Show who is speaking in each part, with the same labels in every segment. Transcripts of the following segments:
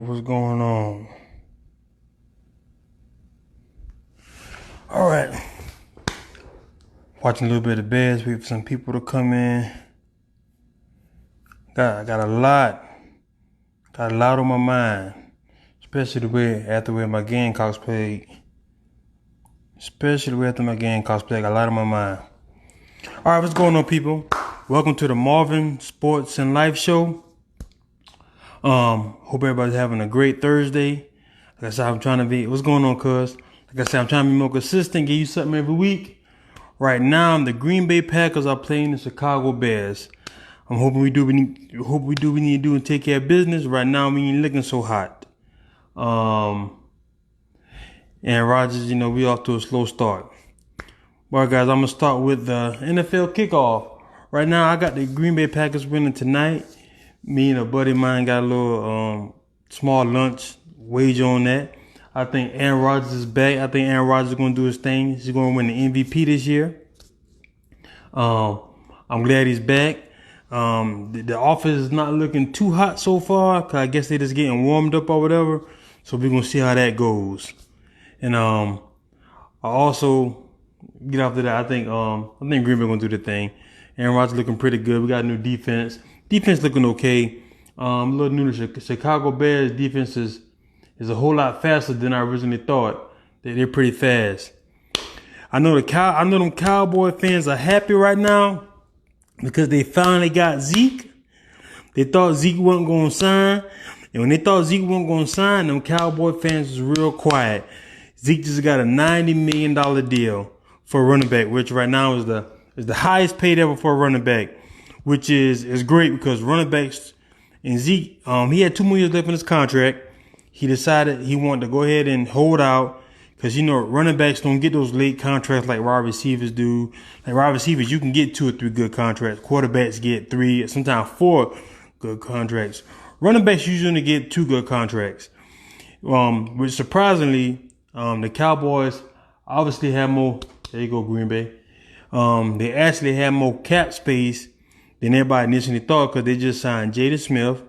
Speaker 1: What's going on? All right. Watching a little bit of Bears, wait for some people to come in. Got a lot on my mind, especially after the way my Gamecocks played. Got a lot on my mind. All right, what's going on, people? Welcome to the Marvin Sports and Life Show. Hope everybody's having a great Thursday. Like I said, I'm trying to be. What's going on, cuz? Like I said, I'm trying to be more consistent, give you something every week. Right now, the Green Bay Packers are playing the Chicago Bears. I'm hoping we do what we need to do and take care of business. Right now, we ain't looking so hot. And Rodgers, we off to a slow start. All right, guys, I'm gonna start with the NFL kickoff. Right now, I got the Green Bay Packers winning tonight. Me and a buddy of mine got a little small lunch wager on that. I think Aaron Rodgers is back. I think Aaron Rodgers is going to do his thing. He's going to win the MVP this year. I'm glad he's back. The office is not looking too hot so far, cause I guess they're just getting warmed up or whatever. So we're going to see how that goes. And I also get after that. I think Green Bay going to do the thing. Aaron Rodgers looking pretty good. We got a new defense. Defense looking okay. A little new to Chicago Bears defense is a whole lot faster than I originally thought. They're pretty fast. I know them Cowboy fans are happy right now because they finally got Zeke. They thought Zeke wasn't going to sign. And when they thought Zeke wasn't going to sign, them Cowboy fans was real quiet. Zeke just got a $90 million deal for a running back, which right now is the highest paid ever for a running back, which is great because running backs and Zeke, he had 2 more years left in his contract. He decided he wanted to go ahead and hold out because, running backs don't get those late contracts like wide receivers do. Like wide receivers, you can get 2 or 3 good contracts. Quarterbacks get 3, sometimes 4 good contracts. Running backs usually get 2 good contracts. Which surprisingly, the Cowboys obviously have more. There you go, Green Bay. They actually have more cap space than everybody initially thought because they just signed Jaden Smith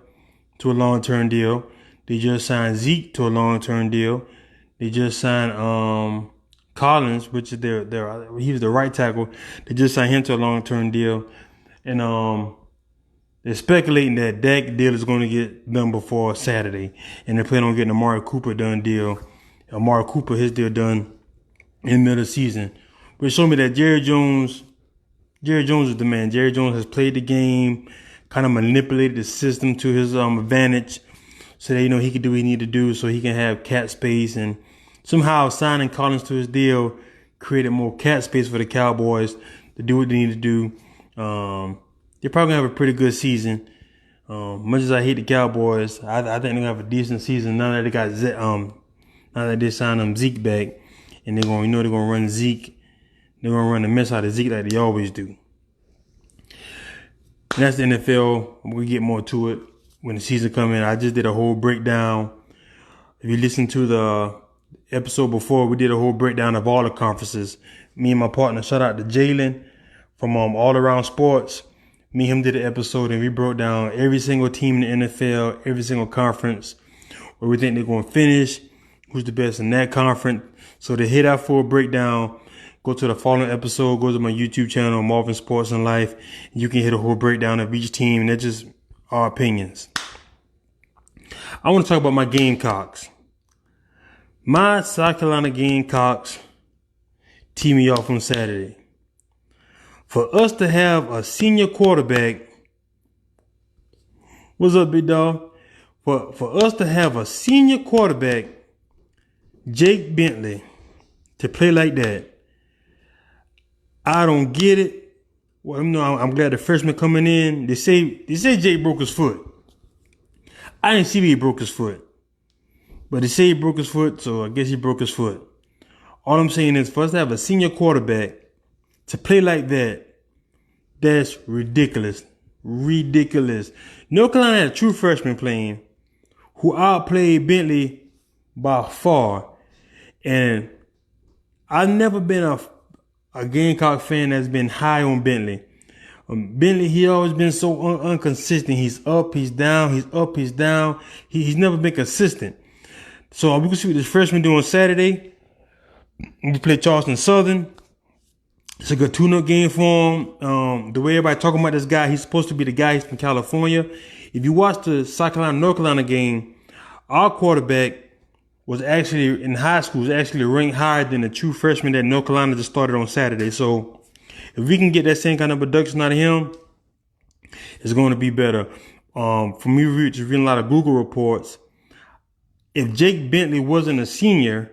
Speaker 1: to a long-term deal. They just signed Zeke to a long-term deal. They just signed Collins, which is he was the right tackle. They just signed him to a long-term deal. And they're speculating that Dak deal is going to get done before Saturday. And they're planning on getting Amari Cooper his deal done in the middle of the season. But it showed me that Jerry Jones is the man. Jerry Jones has played the game, kind of manipulated the system to his advantage so that, he could do what he needed to do so he can have cap space. And somehow signing Collins to his deal created more cap space for the Cowboys to do what they need to do. They're probably going to have a pretty good season. Much as I hate the Cowboys, I think they're going to have a decent season now that they got now that they signed Zeke back. And they're going to run Zeke. They're going to run the mess out of Zeke like they always do. And that's the NFL. We get more to it when the season comes in. I just did a whole breakdown. If you listen to the episode before, we did a whole breakdown of all the conferences. Me and my partner, shout out to Jalen from All Around Sports. Me and him did an episode and we broke down every single team in the NFL, every single conference, where we think they're going to finish, who's the best in that conference. So to hit our full breakdown, go to the following episode, go to my YouTube channel, Marvin Sports and Life. And you can hit a whole breakdown of each team, and that's just our opinions. I want to talk about my Gamecocks. My South Carolina Gamecocks tee me off on Saturday. For us to have a senior quarterback, what's up, big dog? For us to have a senior quarterback, Jake Bentley, to play like that, I don't get it. Well, I'm glad the freshman coming in. They say Jake broke his foot. I didn't see if he broke his foot, but they say he broke his foot, so I guess he broke his foot. All I'm saying is, for us to have a senior quarterback to play like that, that's ridiculous. Ridiculous. North Carolina had a true freshman playing who outplayed Bentley by far, and I've never been a Gamecock fan that's been high on Bentley. Bentley, he always been so inconsistent. He's up, he's down, he's up, he's down. He's never been consistent. So we can see what this freshman doing Saturday. We play Charleston Southern. It's a good tune-up game for him. The way everybody talking about this guy, he's supposed to be the guy. He's from California. If you watch the South Carolina North Carolina game, our quarterback was actually in high school, was actually ranked higher than the true freshman that North Carolina just started on Saturday. So if we can get that same kind of production out of him, it's going to be better. For me, just reading a lot of Google reports, if Jake Bentley wasn't a senior,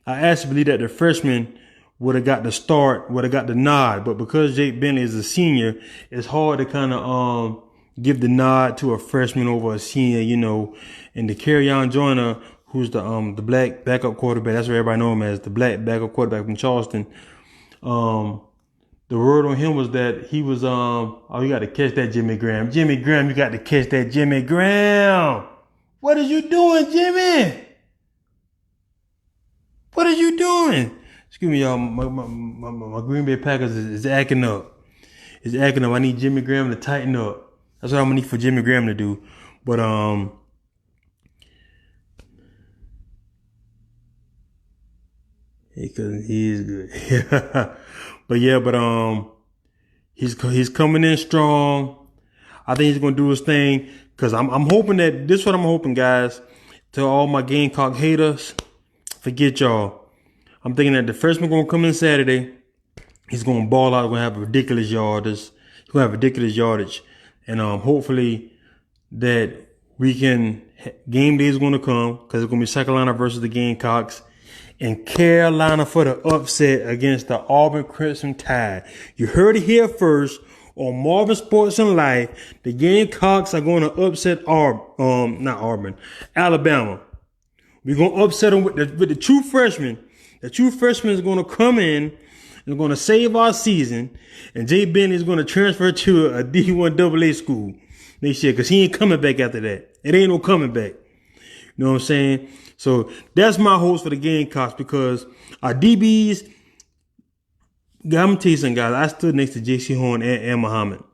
Speaker 1: I actually believe that the freshman would have got the start, would have got the nod. But because Jake Bentley is a senior, it's hard to kind of give the nod to a freshman over a senior, you know. And the Kerryon Joyner, who's the black backup quarterback, that's what everybody know him as, the black backup quarterback from Charleston. The word on him was that he was you got to catch that, Jimmy Graham. Jimmy Graham, you got to catch that, Jimmy Graham. What are you doing, Jimmy? What are you doing? Excuse me, y'all. My Green Bay Packers is acting up. It's acting up. I need Jimmy Graham to tighten up. That's what I'm gonna need for Jimmy Graham to do. But because he's good. He's coming in strong. I think he's gonna do his thing. Cause I'm hoping that this is what I'm hoping, guys. To all my Gamecock haters, forget y'all. I'm thinking that the freshman gonna come in Saturday. He's gonna ball out. Gonna have ridiculous yardage. He's gonna have ridiculous yardage, and hopefully that we can. Game day is gonna come because it's gonna be South Carolina versus the Gamecocks, and Carolina for the upset against the Auburn Crimson Tide. You heard it here first on Marvin Sports and Life. The Gamecocks are going to upset Alabama. We're gonna upset them with the true freshman. The true freshman is going to come in and going to save our season. And Jay Bentley is going to transfer to a D1 AA school next year because he ain't coming back after that. It ain't no coming back. You know what I'm saying? So that's my hopes for the Gamecocks because our DBs, I'm going to tell you something, guys. I stood next to J.C. Horn and Muhammad.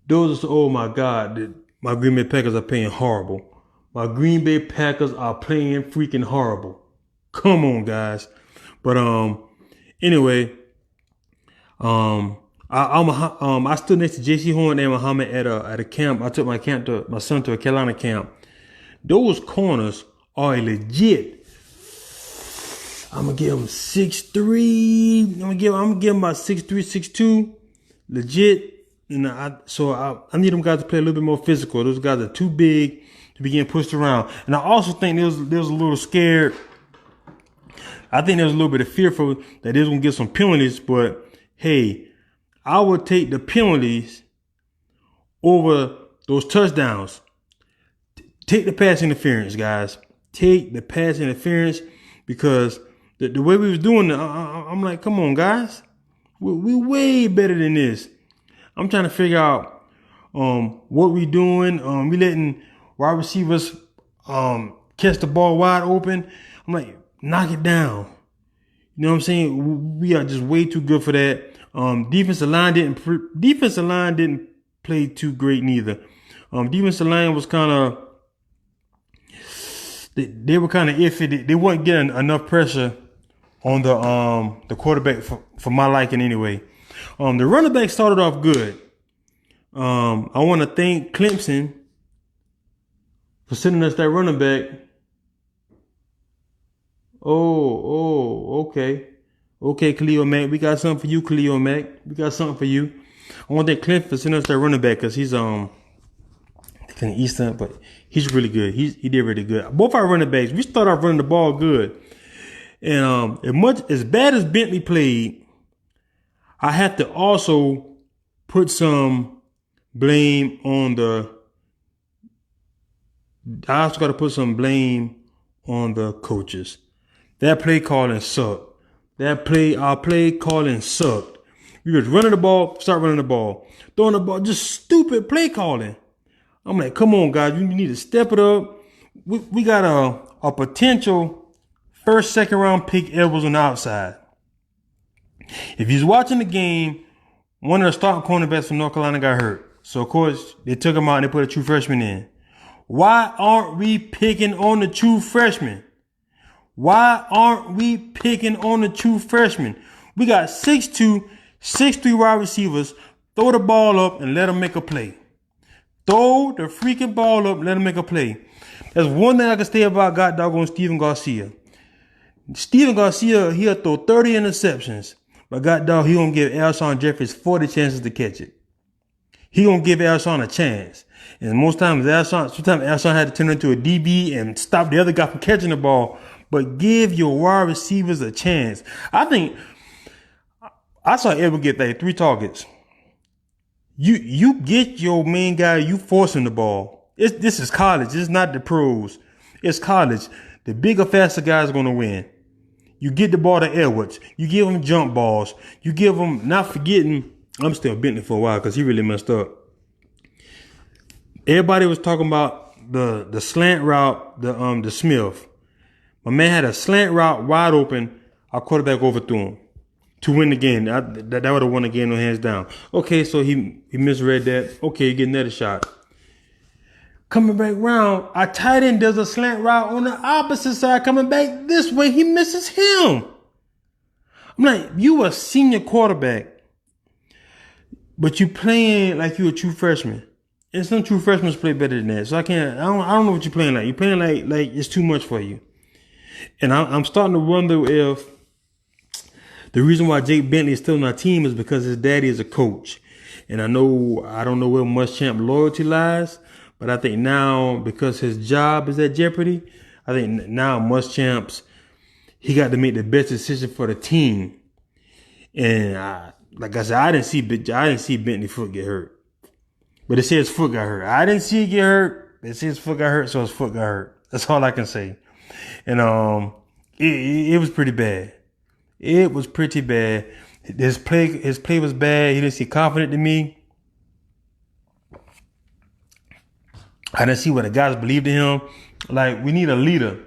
Speaker 1: Those are, oh my God, my Green Bay Packers are playing horrible. My Green Bay Packers are playing freaking horrible. Come on, guys. But anyway, I stood next to J.C. Horn and Muhammad at a camp. I took my son to a Carolina camp. Those corners are legit. I'm gonna give him 6'3". I'm gonna give him about 6'3", 6'2". Legit. And I need them guys to play a little bit more physical. Those guys are too big to be getting pushed around. And I also think they was a little scared. I think there was a little bit of fearful that they was going to get some penalties, but hey, I would take the penalties over those touchdowns. Take the pass interference, guys. Take the pass interference because the way we was doing it, I'm like, come on, guys. We way better than this. I'm trying to figure out what we doing. We letting wide receivers catch the ball wide open. I'm like, knock it down. You know what I'm saying? We are just way too good for that. Defensive line didn't play too great neither. Defensive line was kind of they were kind of iffy. They weren't getting enough pressure on the quarterback for my liking anyway. The running back started off good. I want to thank Clemson for sending us that running back. Okay. Okay, Khalil Mack. We got something for you, Khalil Mack. We got something for you. I want that Clemson for sending us that running back because he's in Eastern, but he's really good. He did really good. Both our running backs, we started off running the ball good. And as bad as Bentley played, I have to also put some blame on I also got to put some blame on the coaches. That play calling sucked. Our play calling sucked. We was running the ball, start running the ball. Throwing the ball, just stupid play calling. I'm like, come on, guys, you need to step it up. We got a potential first, second round pick Edwards on the outside. If he's watching the game one of the starting cornerbacks from North Carolina got hurt. So, of course, they took him out and they put a true freshman in. Why aren't we picking on the true freshman? Why aren't we picking on the true freshman? We got 6'2", 6'3" wide receivers. Throw the ball up and let them make a play. Throw the freaking ball up and let them make a play. That's one thing I can say about God doggone Steven Garcia. Steven Garcia, he'll throw 30 interceptions. But God dog, he gonna give Alshon Jeffries 40 chances to catch it. He gonna give Alshon a chance. And sometimes Alshon had to turn into a DB and stop the other guy from catching the ball. But give your wide receivers a chance. I think I saw Edward get like 3 targets. You get your main guy, you forcing the ball. This is college. It's not the pros. It's college. The bigger, faster guys are gonna win. You get the ball to Edwards. You give him jump balls. You give him, not forgetting, I'm still Bentley for a while because he really messed up. Everybody was talking about the slant route, the Smith. My man had a slant route wide open. Our quarterback overthrew him to win the game. That would have won the game, no hands down. Okay, so he misread that. Okay, you get another shot. Coming back round, our tight end does a slant route on the opposite side, coming back this way. He misses him. I'm like, you a senior quarterback, but you playing like you a true freshman. And some true freshmen play better than that. So I don't know what you're playing like. You're playing like it's too much for you. And I'm starting to wonder if the reason why Jake Bentley is still on our team is because his daddy is a coach. And I don't know where Muschamp loyalty lies. But I think now, because his job is at jeopardy, I think now Muschamp's, he got to make the best decision for the team. And like I said, I didn't see Bentley's foot get hurt. But it says his foot got hurt. I didn't see it get hurt. It says his foot got hurt, so his foot got hurt. That's all I can say. And it was pretty bad. It was pretty bad. His play was bad. He didn't seem confident to me. I didn't see what the guys believed in him. Like, we need a leader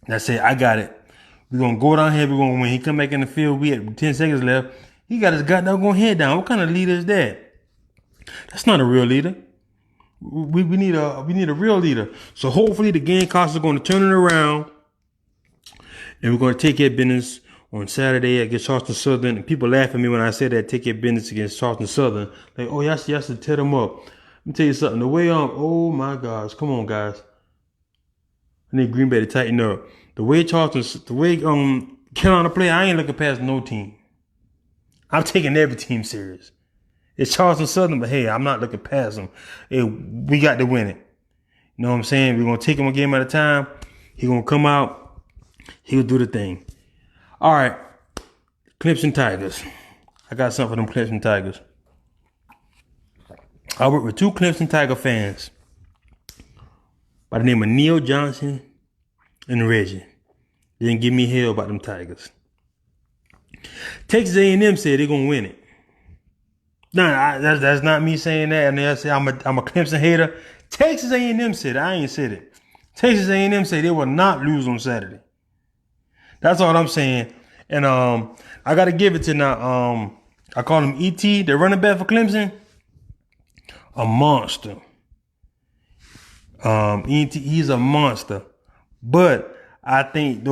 Speaker 1: that said, I got it. We're going to go down here. We're going to win. He come back in the field. We had 10 seconds left. He got his goddamn head down. What kind of leader is that? That's not a real leader. We need a real leader. So hopefully the Gamecocks are going to turn it around. And we're going to take care of business on Saturday against Charleston Southern. And people laugh at me when I say that, take care of business against Charleston Southern. Like, oh, y'all should tear them up. Let me tell you something. The way oh my gosh, come on guys. I need Green Bay to tighten up. The way Carolina play, I ain't looking past no team. I'm taking every team serious. It's Charleston Southern, but hey, I'm not looking past them. Hey, we got to win it. You know what I'm saying? We're gonna take him a game at a time. He's gonna come out. He'll do the thing. All right, Clemson Tigers. I got something for them Clemson Tigers. I work with 2 Clemson Tiger fans by the name of Neil Johnson and Reggie. They didn't give me hell about them Tigers. Texas A&M said they're going to win it. Nah, that's not me saying that. And I say I'm a Clemson hater. Texas A&M said it. I ain't said it. Texas A&M said they will not lose on Saturday. That's all I'm saying. And I got to give it to now. I call him E.T., the running back for Clemson. A monster. He's a monster. But I think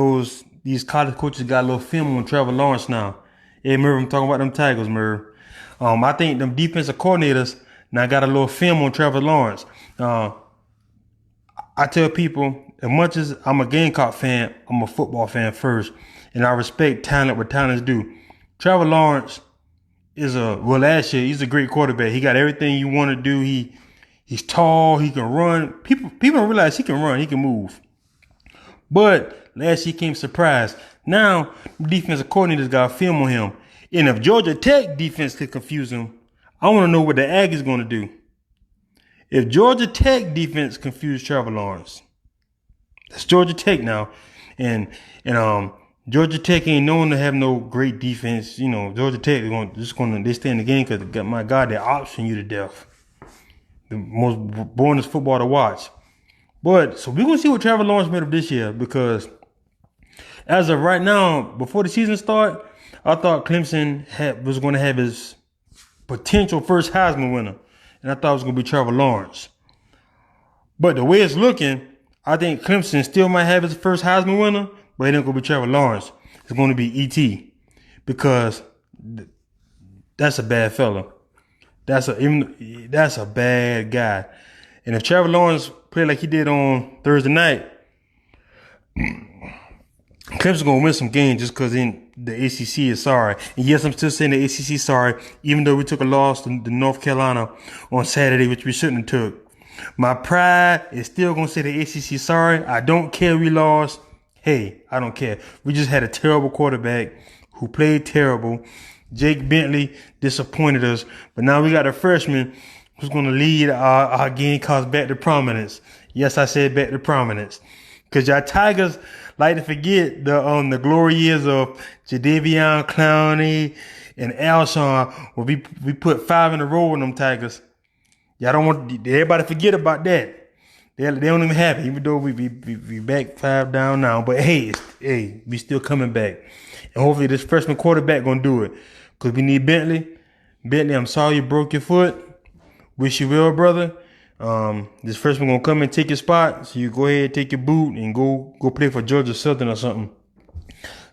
Speaker 1: these college coaches got a little film on Trevor Lawrence now. Hey, Merv, I'm talking about them Tigers, Merv. I think them defensive coordinators now got a little film on Trevor Lawrence. I tell people, as much as I'm a Gamecock fan, I'm a football fan first. And I respect talent where talent's due. Trevor Lawrence last year, he's a great quarterback. He got everything you want to do. He's tall. He can run. People don't realize he can run. He can move. But last year came surprise. Now, defensive coordinators got film on him. And if Georgia Tech defense could confuse him, I want to know what the Aggies going to do. If Georgia Tech defense confused Trevor Lawrence, that's Georgia Tech now. And Georgia Tech ain't known to have no great defense. You know, Georgia Tech they stay in the game because, my God, they're optioning you to death. The most boringest football to watch. But so we're gonna see what Trevor Lawrence made of this year, because as of right now, before the season start, I thought Clemson was going to have his potential first Heisman winner. And I thought it was going to be Trevor Lawrence. But the way it's looking, I think Clemson still might have his first Heisman winner, but it ain't going to be Trevor Lawrence. It's going to be E.T. because that's a bad fella. That's a bad guy. And if Trevor Lawrence played like he did on Thursday night, Clemson's going to win some games just because the ACC is sorry. And yes, I'm still saying the ACC is sorry, even though we took a loss to North Carolina on Saturday, which we shouldn't have took. My pride is still going to say the ACC is sorry. I don't care we lost. Hey, I don't care. We just had a terrible quarterback who played terrible. Jake Bentley disappointed us. But now we got a freshman who's going to lead our Gamecocks back to prominence. Yes, I said back to prominence. Because y'all Tigers like to forget the glory years of Jadeveon Clowney and Alshon when we put 5 in a row with them Tigers. Y'all don't want everybody to forget about that. They don't even have it, even though we back 5 down now. But hey, we still coming back. And hopefully this freshman quarterback gonna do it. Because we need Bentley. Bentley, I'm sorry you broke your foot. Wish you well, brother. This freshman gonna come and take your spot. So you go ahead, take your boot, and go play for Georgia Southern or something.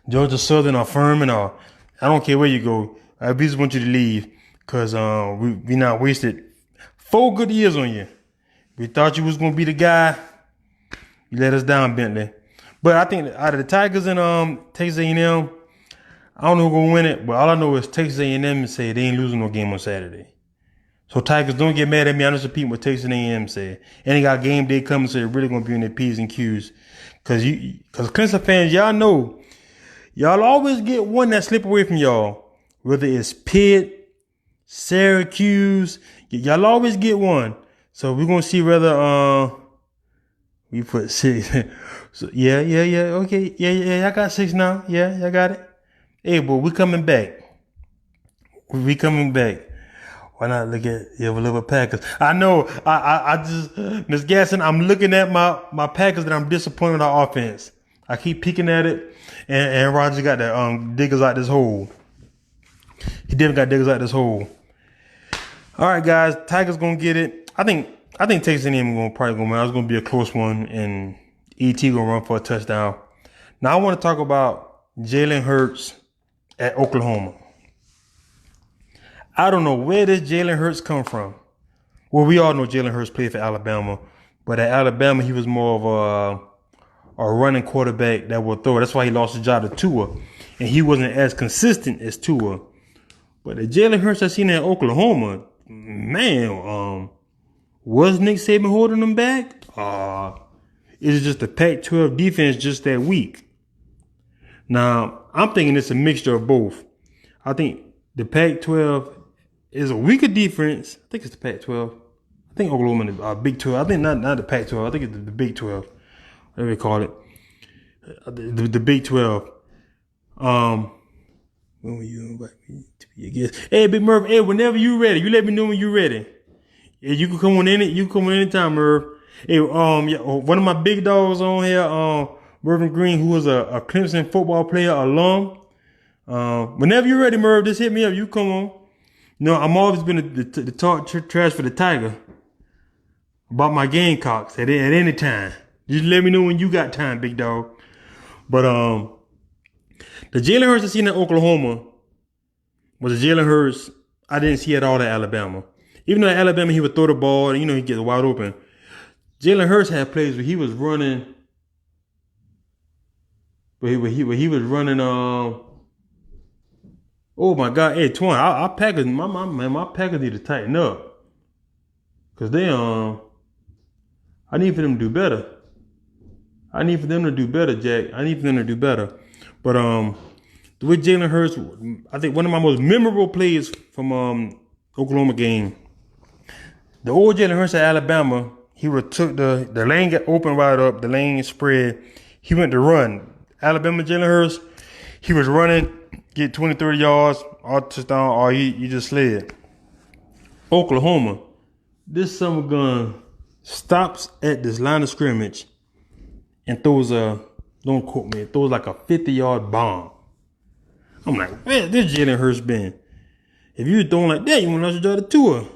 Speaker 1: Georgia Southern or Furman or I don't care where you go. I just want you to leave. Because we not wasted 4 good years on you. We thought you was gonna be the guy. You let us down, Bentley. But I think out of the Tigers and Texas A&M, I don't know who's gonna win it. But all I know is Texas A&M say they ain't losing no game on Saturday. So Tigers, don't get mad at me. I'm just repeating what Texas A&M said. And they got game day coming, so they're really gonna be in their P's and Q's. Cause Clemson fans, y'all know, y'all always get one that slip away from y'all. Whether it's Pitt, Syracuse, y'all always get one. So we're gonna see whether we put 6. So yeah, okay, yeah, I got 6 now. Yeah, I got it. Hey, but we coming back. We coming back. Why not look at your little Packers? I know. I just Miss Gasson. I'm looking at my Packers that I'm disappointed with our offense. I keep peeking at it, and Rodgers got the diggers out this hole. He definitely got diggers out this hole. All right, guys. Tigers gonna get it. I think Texas A&M probably gonna win. It's gonna be a close one, and ET gonna run for a touchdown. Now I want to talk about Jalen Hurts at Oklahoma. I don't know where this Jalen Hurts come from. Well, we all know Jalen Hurts played for Alabama, but at Alabama he was more of a running quarterback that would throw. That's why he lost his job to Tua, and he wasn't as consistent as Tua. But the Jalen Hurts I seen at Oklahoma, man, was Nick Saban holding them back? Is it just the Pac-12 defense just that weak? Now, I'm thinking it's a mixture of both. I think the Pac-12 is a weaker defense. I think it's the Pac-12. I think Oklahoma is Big 12. I think not the Pac-12. I think it's the Big 12. Whatever you call it. The Big 12. When will you invite me to be a guest? Hey, Big Murph. Hey, whenever you ready, you let me know when you're ready. Yeah, you can come on in it. You can come on anytime, Murph. Hey, yeah, one of my big dogs on here, Mervin Green, who was a Clemson football player alum. Whenever you're ready, Merv, just hit me up. You come on. You know, I'm always been to talk trash for the Tiger about my Gamecocks at any time. Just let me know when you got time, big dog. But the Jalen Hurts I seen in Oklahoma was the Jalen Hurts I didn't see at all at Alabama. Even though at Alabama he would throw the ball, and, you know, he gets wide open. Jalen Hurts had plays where he was running, but he was running. Oh my God, hey Twan, our Packers, my Packers need to tighten up, cause they I need for them to do better. I need for them to do better, Jack. I need for them to do better. But the way Jalen Hurts, I think one of my most memorable plays from Oklahoma game. The old Jalen Hurts at Alabama, he took the lane got open wide up, the lane spread. He went to run. Alabama Jalen Hurts, he was running, get 20, 30 yards, all touchdown, or you just slid. Oklahoma, this summer gun stops at this line of scrimmage and throws don't quote me, throws like a 50-yard bomb. I'm like, where this Jalen Hurts been? If you throwing like that, you want to drive the tour.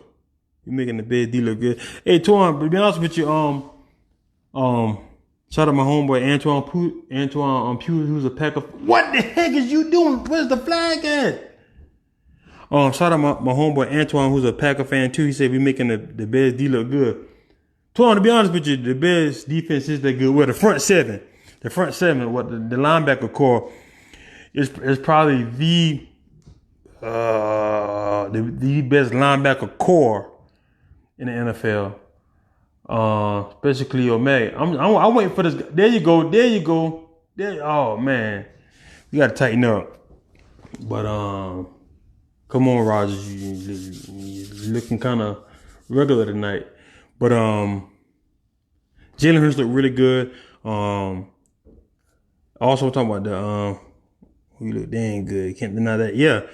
Speaker 1: You making the bad D look good. Hey, Twan, to be honest with you, shout out my homeboy Antoine Pugh, who's a Packer. What the heck is you doing? Where's the flag at? Shout out my homeboy Antoine, who's a Packer fan too. He said we making the Bears D look good. Twan, to be honest with you, the Bears defense is that good. Well, the front seven, what the linebacker core is probably the best linebacker core in the NFL. Especially Khalil Mack. I'm waiting for this. There you go. Oh man, you gotta tighten up. But come on, Rodgers, you looking kind of regular tonight. But Jalen Hurts looked really good. Also talking about we look dang good. Can't deny that. Yeah,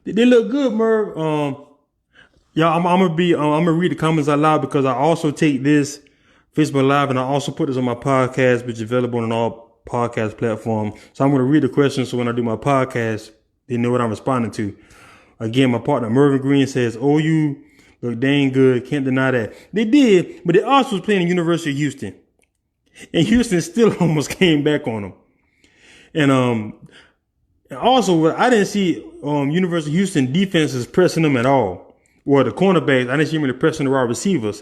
Speaker 1: they look good, Merv. Yeah, I'm gonna read the comments out loud because I also take this Facebook Live and I also put this on my podcast, which is available on all podcast platforms. So I'm gonna read the questions so when I do my podcast, they know what I'm responding to. Again, my partner Mervin Green says, "Oh, you look dang good. Can't deny that." They did, but they also was playing at University of Houston, and Houston still almost came back on them. And also, I didn't see University of Houston defenses pressing them at all. Well, the cornerbacks, I didn't see him really pressing the wide receivers.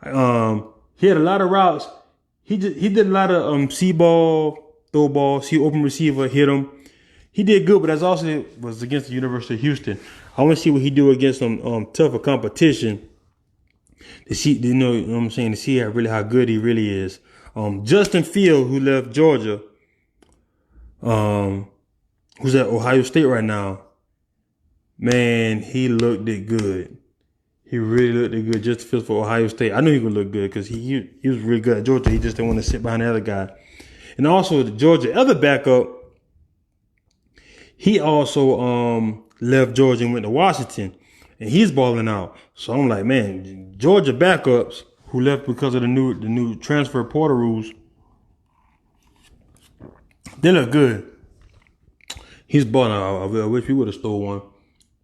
Speaker 1: He had a lot of routes. He did a lot of see ball, throw ball, see open receiver, hit him. He did good, but that's also was against the University of Houston. I want to see what he do against some tougher competition. To see, you know what I'm saying, to see how good he really is. Justin Field, who left Georgia, who's at Ohio State right now. Man, he looked it good. He really looked it good. Justin Fields for Ohio State. I knew he would look good because he was really good at Georgia. He just didn't want to sit behind the other guy. And also the Georgia other backup, he also left Georgia and went to Washington, and he's balling out. So I'm like, man, Georgia backups who left because of the new transfer portal rules, they look good. He's balling out. I wish we would have stole one.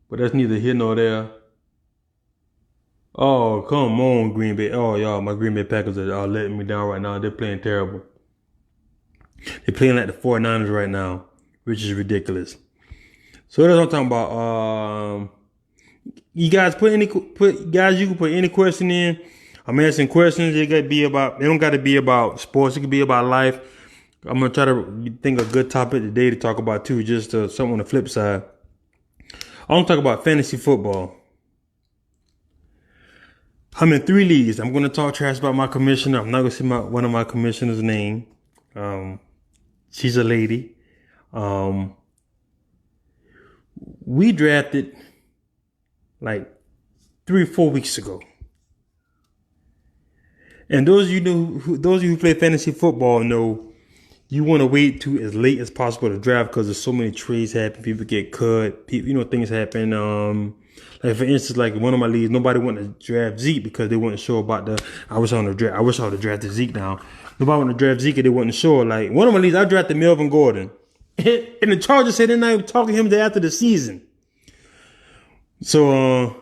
Speaker 1: But that's neither here nor there. Oh, come on, Green Bay. Oh, y'all, my Green Bay Packers are letting me down right now. They're playing terrible. They're playing like the 49ers right now, which is ridiculous. So that's what I'm talking about. You guys you can put any question in. I'm asking questions. They don't gotta be about sports. It could be about life. I'm gonna try to think of a good topic today to talk about too, just something on the flip side. I want to talk about fantasy football. I'm in 3 leagues. I'm going to talk trash about my commissioner. I'm not going to say one of my commissioners' name. She's a lady. We drafted like 3 or 4 weeks ago. And those of you who play fantasy football know you want to wait to as late as possible to draft because there's so many trades happen. People get cut. Things happen. Like for instance, like one of my leagues, nobody wanted to draft Zeke because they weren't sure about I wish I would have drafted Zeke now. Nobody wanted to draft Zeke and they weren't sure. Like one of my leagues, I drafted Melvin Gordon. And the Chargers said they're not even talking to him after the season. So,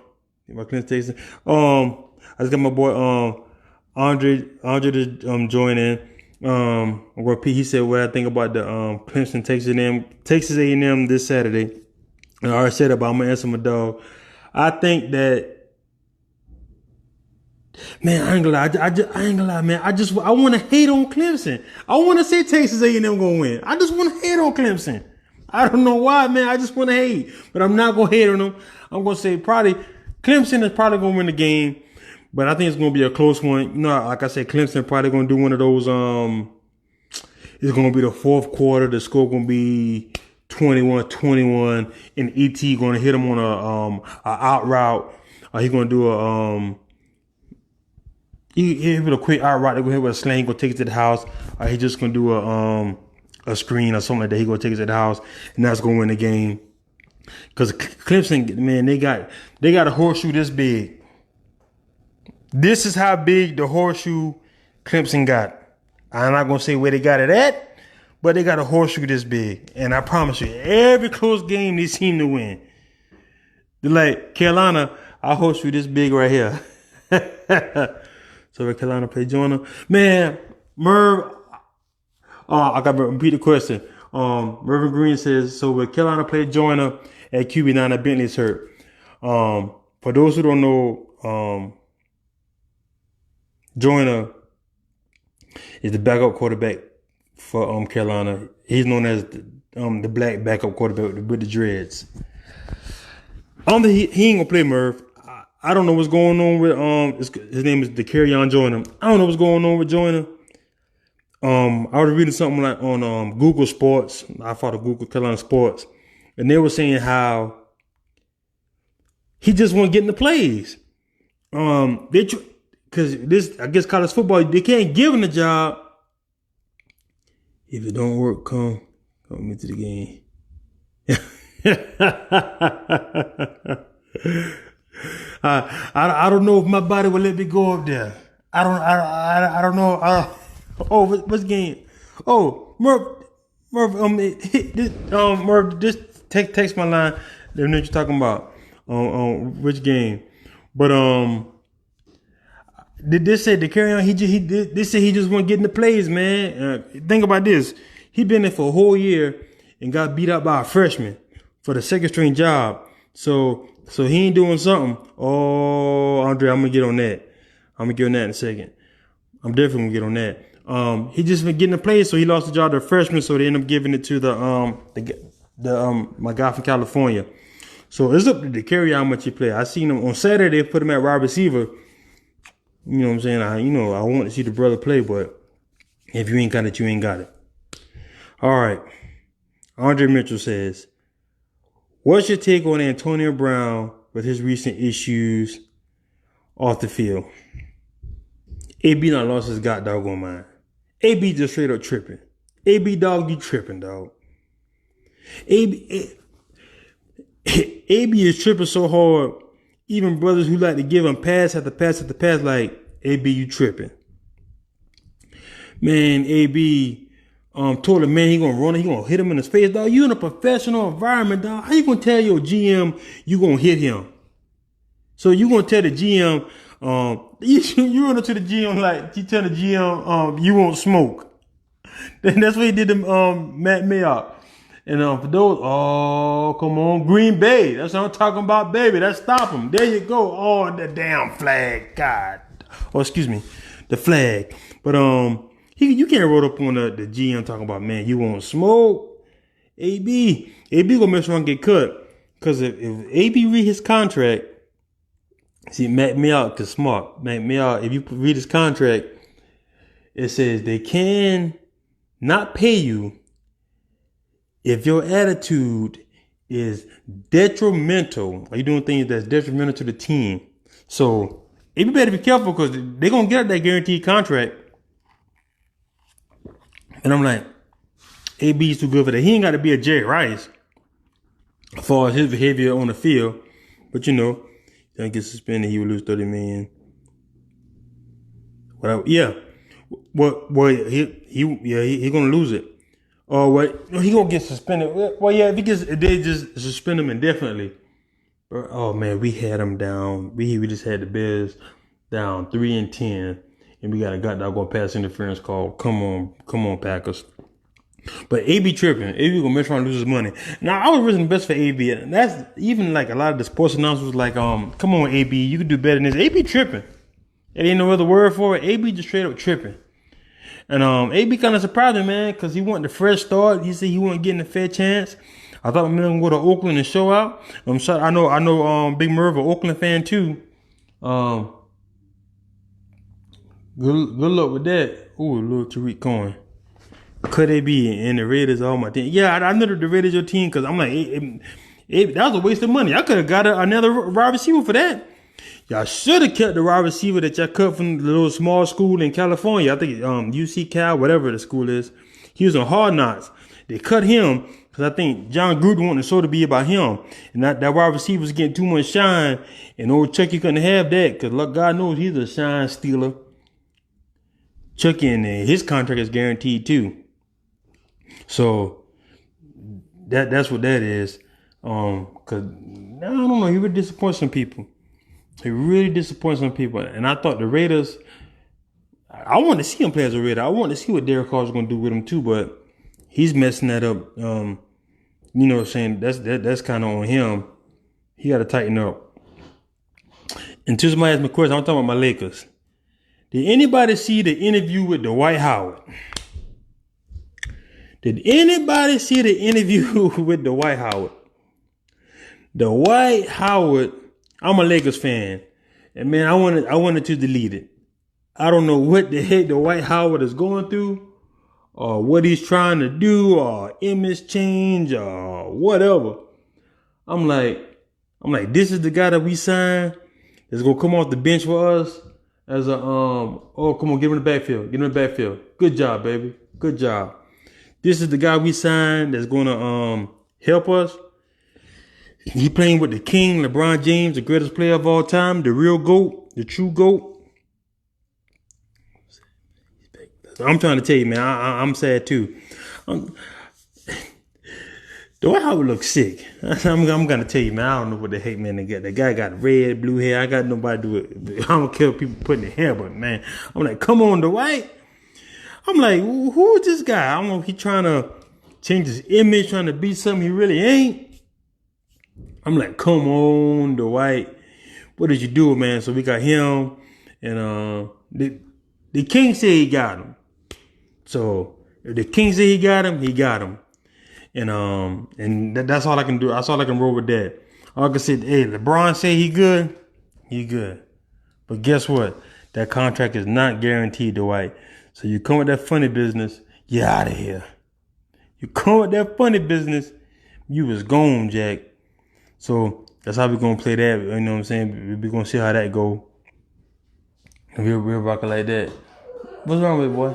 Speaker 1: my Clint Station. I just got my boy, Andre to join in. He said what I think about the Clemson Texas A&M this Saturday. And I already said it, but I'm gonna answer my dog. I think that, man, I ain't gonna lie, man. I want to hate on Clemson. I want to say Texas A&M gonna win. I just want to hate on Clemson. I don't know why, man. I just want to hate, but I'm not gonna hate on them. I'm gonna say probably Clemson is probably gonna win the game. But I think it's going to be a close one. You know, like I said, Clemson probably going to do one of those. It's going to be the fourth quarter. The score going to be 21-21. And ET going to hit him on a out route. He's going to do he hit a quick out route. They're going to hit with a sling. He's going to take it to the house. He's just going to do a screen or something like that. He's going to take it to the house. And that's going to win the game. Because Clemson, man, they got a horseshoe this big. This is how big the horseshoe Clemson got. I'm not going to say where they got it at, but they got a horseshoe this big. And I promise you, every close game they seem to win. like Carolina, I host you this big right here. So if Carolina play Joyner, man, Merv. I got to repeat the question. Mervin Green says, so will Carolina play Joyner at QB now that Bentley's hurt? For those who don't know, Joyner is the backup quarterback for Carolina. He's known as the black backup quarterback with the dreads. I don't think he ain't gonna play Merv. I don't know what's going on with his name is DeCarrion Joyner. I don't know what's going on with Joyner. I was reading something like on Google Sports. I follow Google Carolina Sports, and they were saying how he just won't get in the plays. Because this, I guess, college football, they can't give him the job. If it don't work, come into the game. I don't know if my body will let me go up there. I don't know. Oh, what's game? Oh, Murph, Murph, just text my line. Let me know what you're talking about. Which game? But they said the carry on. They said he just won't get in the plays, man. Think about this. He been there for a whole year and got beat up by a freshman for the second string job. So he ain't doing something. Oh, Andre, I'm gonna get on that. I'm gonna get on that in a second. I'm definitely gonna get on that. He just been getting the plays, so he lost the job to a freshman. So they ended up giving it to my guy from California. So it's up to the carry how much he play. I seen him on Saturday. They put him at wide receiver. You know what I'm saying? I want to see the brother play, but if you ain't got it, you ain't got it. All right. Andre Mitchell says, what's your take on Antonio Brown with his recent issues off the field? AB not lost his god doggone mind. AB just straight up tripping. AB dog, you tripping, dog. AB is tripping so hard. Even brothers who like to give him pass after pass after pass, like, AB, you tripping. Man, AB told him, man, he gonna run it, he gonna hit him in his face, dog. You in a professional environment, dog. How you gonna tell your GM you gonna hit him? So you gonna tell the GM, you run up to the GM like you tell the GM you won't smoke. That's what he did to Matt Mayock. And for those, oh, come on, Green Bay. That's what I'm talking about, baby. That's stop him. There you go. Oh, the damn flag. God. Oh, excuse me. The flag. But you can't roll up on the GM talking about, man, you won't smoke. AB gonna mess around and get cut. Because if AB read his contract, see, Matt Mayock is smart. Matt Mayock, if you read his contract, it says they can not pay you if your attitude is detrimental. Are you doing things that's detrimental to the team? So you better be careful because they're going to get that guaranteed contract. And I'm like, AB is too good for that. He ain't got to be a Jerry Rice as far as his behavior on the field. But, you know, he don't get suspended. He would lose $30 million. Yeah. Well, he going to lose it. Oh, what? He gonna get suspended. Well, yeah, if they just suspend him indefinitely. Oh man, we had him down. We just had the Bears down 3-10, and we got a goddamn pass interference call. Come on, Packers. But AB tripping. AB gonna mess around and lose his money. Now I was wishing the best for AB, and that's even like a lot of the sports announcers was like, come on, AB, you can do better than this. AB tripping. There ain't no other word for it. AB just straight up tripping. And AB kind of surprised me, man, because he wanted the fresh start. He said he wasn't getting a fair chance. I thought we were going to go to Oakland and show out. I know Big Merv, an Oakland fan too. Good luck with that. Ooh, little Tariq Cohen. Could they be in the Raiders? All my team. Yeah, I know the Raiders your team because I'm like, that was a waste of money. I could have got another wide receiver for that. Y'all should have kept the wide receiver that y'all cut from the little small school in California. I think UC Cal, whatever the school is. He was on Hard Knocks. They cut him because I think John Gruden wanted the show to be about him. And that wide receiver was getting too much shine. And old Chucky couldn't have that because God knows he's a shine stealer. Chucky, and his contract is guaranteed too. So that's what that is. Because I don't know. He really disappoints some people. He really disappoints some people. And I thought the Raiders, I wanted to see him play as a Raider. I wanted to see what Derek Carr was going to do with him too, but he's messing that up. You know what I'm saying? That's kind of on him. He got to tighten up. Until somebody asked me a question, I'm talking about my Lakers. Did anybody see the interview with Dwight Howard? Did anybody see the interview with Dwight Howard? Dwight Howard, I'm a Lakers fan. And man, I wanted to delete it. I don't know what the heck Dwight Howard is going through, or what he's trying to do, or image change, or whatever. I'm like, this is the guy that we signed that's gonna come off the bench for us as a oh, come on, get him in the backfield. Get him in the backfield. Good job, baby. Good job. This is the guy we signed that's gonna help us. He playing with the king, LeBron James, the greatest player of all time, the real GOAT, the true GOAT. I'm trying to tell you, man, I'm sad too. Dwight Howard looks sick. I'm gonna tell you, man, I don't know what the heck, man, they got. The guy got red, blue hair. I got nobody to do it. I don't care if people putting their hair, but man, I'm like, come on, Dwight. I'm like, who is this guy? I don't know if he trying to change his image, trying to be something he really ain't. I'm like, come on, Dwight. What did you do, man? So we got him, and the king said he got him. So if the king said he got him, he got him. And that's all I can do. That's all I can roll with that. All I can say, hey, LeBron say he good. He good. But guess what? That contract is not guaranteed, Dwight. So you come with that funny business, you're out of here. You come with that funny business, you was gone, Jack. So that's how we're going to play that. You know what I'm saying? We're going to see how that go. We'll rock it like that. What's wrong with it, boy?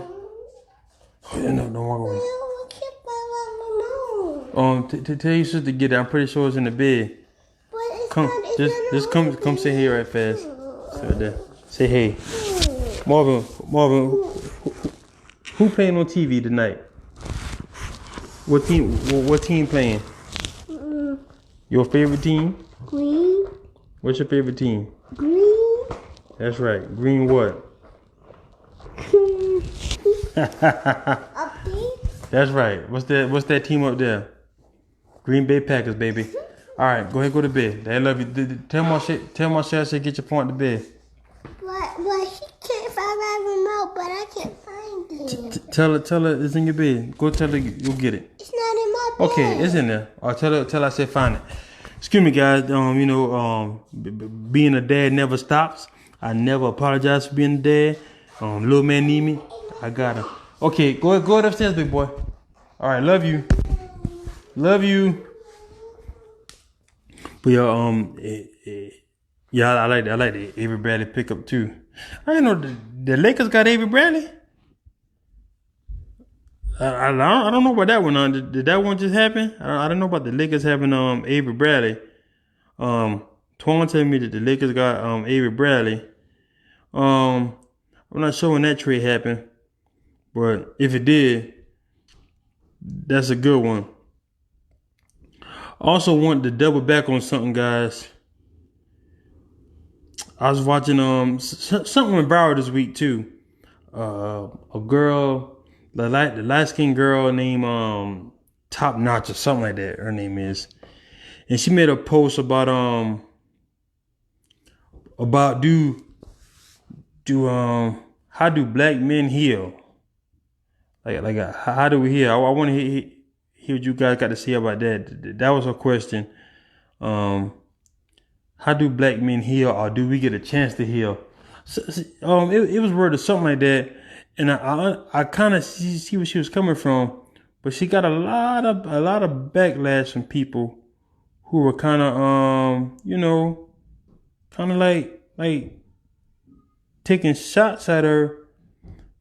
Speaker 1: Oh, yeah, no, don't walk away. Tell your sister to get it. I'm pretty sure it's in the bed. Come, just come sit here right fast. Sit right there. Say hey. Marvin, who playing on TV tonight? What team playing? Your favorite team?
Speaker 2: Green.
Speaker 1: What's your favorite team?
Speaker 2: Green.
Speaker 1: That's right. Green what? That's right. What's that team up there? Green Bay Packers, baby. All right, go ahead, go to bed. They love you. Tell Marshall say get your point to bed.
Speaker 2: But he can't find my remote, but I can't find it.
Speaker 1: Tell her it's in your bed. Go tell her go get it.
Speaker 2: It's not in my bed.
Speaker 1: Okay, it's in there. Or tell her I said find it. Excuse me, guys. Being a dad never stops. I never apologize for being a dad. Little man need me. I got him. Okay, go upstairs, big boy. All right, love you. Love you. But I like the Avery Bradley pickup too. I didn't know the Lakers got Avery Bradley. I don't know about that one. Did that one just happen? I don't know about the Lakers having Avery Bradley. Twan told me that the Lakers got Avery Bradley. I'm not sure when that trade happened, but if it did, that's a good one. Also want to double back on something, guys. I was watching something went viral this week too. A girl, the light skinned girl named Top Notch or something like that. Her name is, and she made a post about how do black men heal? Like how do we heal? I want to hear what you guys got to say about that. That was her question. How do black men heal, or do we get a chance to heal? So, it was worded something like that, and I kind of see where she was coming from, but she got a lot of backlash from people who were kind of kind of like taking shots at her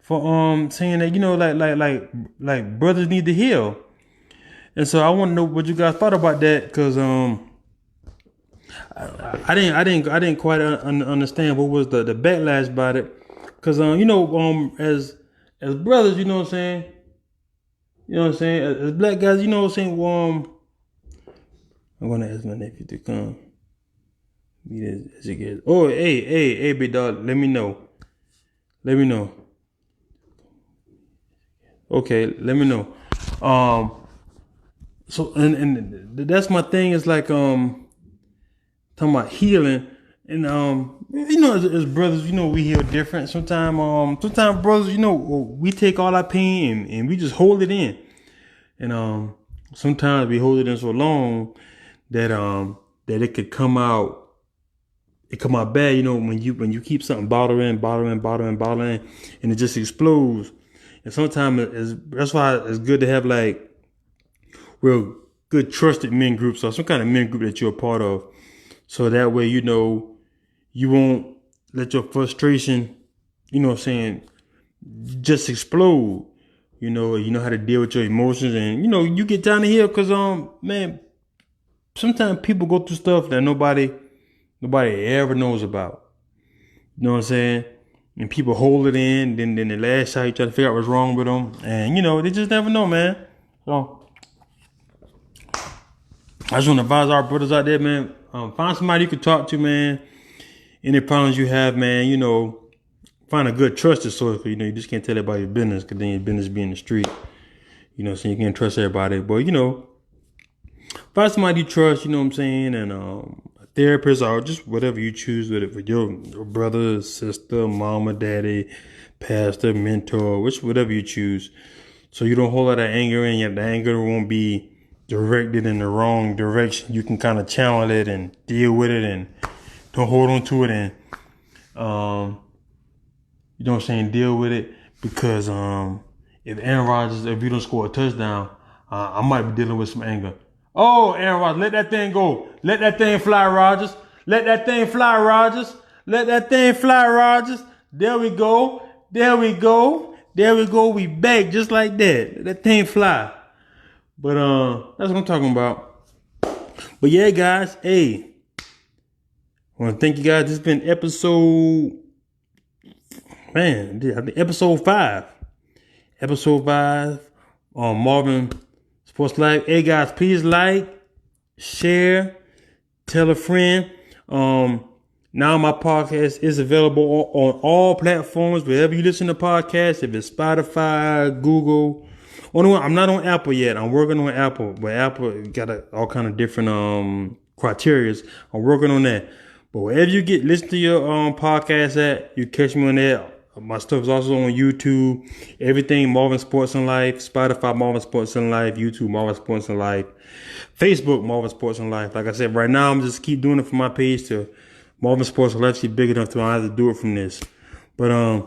Speaker 1: for saying that like brothers need to heal. And so I want to know what you guys thought about that, because I didn't quite understand what was the backlash about it, because as brothers, you know what I'm saying, as black guys, you know what I'm saying. I'm gonna ask my nephew to come. As it gets. Oh, hey, big dog. Let me know. Let me know. Okay, let me know. So and that's my thing. Is like talking about healing, and as brothers, we heal different. Sometimes brothers, we take all our pain and we just hold it in, and sometimes we hold it in so long that that it could come out. It come out bad, when you keep something bottling, and it just explodes. And sometimes that's why it's good to have like real good trusted men groups or some kind of men group that you're a part of. So that way, you won't let your frustration, just explode. You know how to deal with your emotions, and you get down to here because man, sometimes people go through stuff that nobody ever knows about. You know what I'm saying? And people hold it in. Then the last shot, you try to figure out what's wrong with them, and they just never know, man. So I just want to advise our brothers out there, man. Find somebody you can talk to, man. Any problems you have, man, find a good trusted source. You just can't tell everybody your business, because then your business be in the street. So you can't trust everybody. But find somebody you trust. You know what I'm saying, and a therapist or just whatever you choose with it, with your brother, sister, mama, daddy, pastor, mentor, whatever you choose. So you don't hold all that anger in you. The anger won't be directed in the wrong direction. You can kind of channel it and deal with it, and don't hold on to it, and you know what I'm saying, deal with it, because if Aaron Rodgers, if you don't score a touchdown, I might be dealing with some anger. Oh, Aaron Rodgers, let that thing go. Let that thing fly, Rodgers. Let that thing fly, Rodgers. Let that thing fly, Rodgers. There we go. There we go. There we go. We back just like that. Let that thing fly. But that's what I'm talking about. But yeah, guys, hey, I want to thank you guys. This has been episode 5. Episode 5 on Marvin Sports Life. Hey guys, please like, share, tell a friend. Now my podcast is available on all platforms, wherever you listen to podcasts. If it's Spotify, Google. Only one, I'm not on Apple yet. I'm working on Apple, but Apple got all kind of different criterias. I'm working on that. But wherever you listen to your podcast at, you catch me on there. My stuff is also on YouTube. Everything Marvin Sports and Life. Spotify Marvin Sports and Life. YouTube Marvin Sports and Life. Facebook Marvin Sports and Life. Like I said, right now I'm just keep doing it for my page to Marvin Sports and Life. Be big enough to I have to do it from this. But I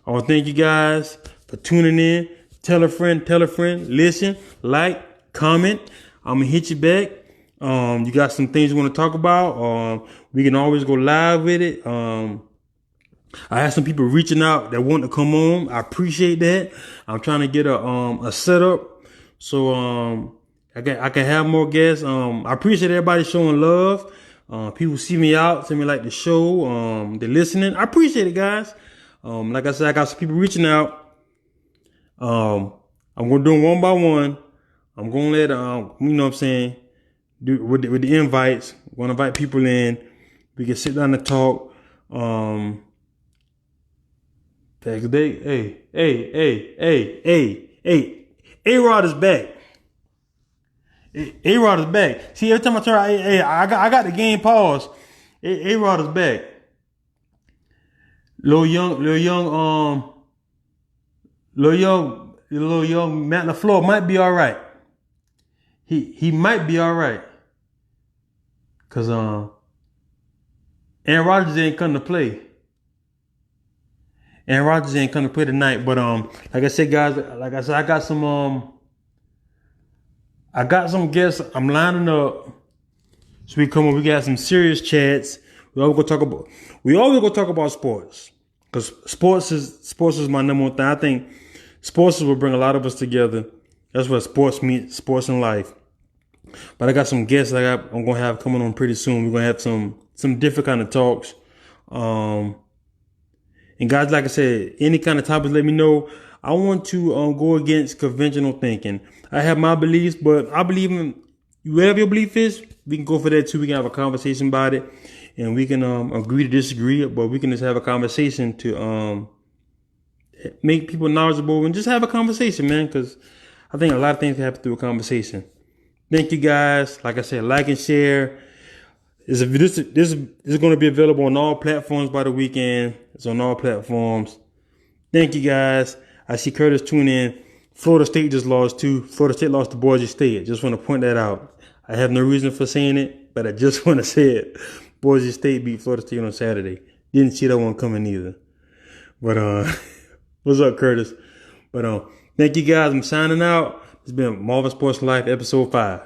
Speaker 1: want to thank you guys for tuning in. Tell a friend, listen, like, comment. I'm going to hit you back. You got some things you want to talk about? We can always go live with it. I had some people reaching out that want to come on. I appreciate that. I'm trying to get a setup so I can have more guests. I appreciate everybody showing love. People see me out, tell me like the show. They're listening. I appreciate it, guys. Like I said, I got some people reaching out. I'm gonna do them one by one. I'm gonna let you know what I'm saying, do with the invites. I'm gonna invite people in. We can sit down and talk. A-Rod is back. A-Rod is back. See, every time I turn, I got the game paused. A-Rod is back. Little young Matt LaFleur might be all right. He might be all right. Cause Aaron Rodgers ain't come to play. Aaron Rodgers ain't come to play tonight. But like I said, guys, I got some guests I'm lining up. So we got some serious chats. We always gonna talk about sports. Because sports is my number one thing. I think sports will bring a lot of us together. That's what sports means, sports and life. But I got some guests I'm gonna have coming on pretty soon. We're gonna have some different kind of talks. And guys, like I said, any kind of topics, let me know. I want to go against conventional thinking. I have my beliefs, but I believe in whatever your belief is. We can go for that too. We can have a conversation about it. and we can agree to disagree, but we can just have a conversation to make people knowledgeable and just have a conversation, man. Because I think a lot of things happen through a conversation. Thank you guys. Like I said, like and share. This is going to be available on all platforms by the weekend. It's on all platforms. Thank you guys. I see Curtis tune in. Florida State just lost too. Florida State lost to Boise State. Just want to point that out. I have no reason for saying it, but I just want to say it. Boise State beat Florida State on Saturday. Didn't see that one coming either. But what's up, Curtis? But thank you guys. I'm signing out. It's been Marvin Sports Life, episode 5.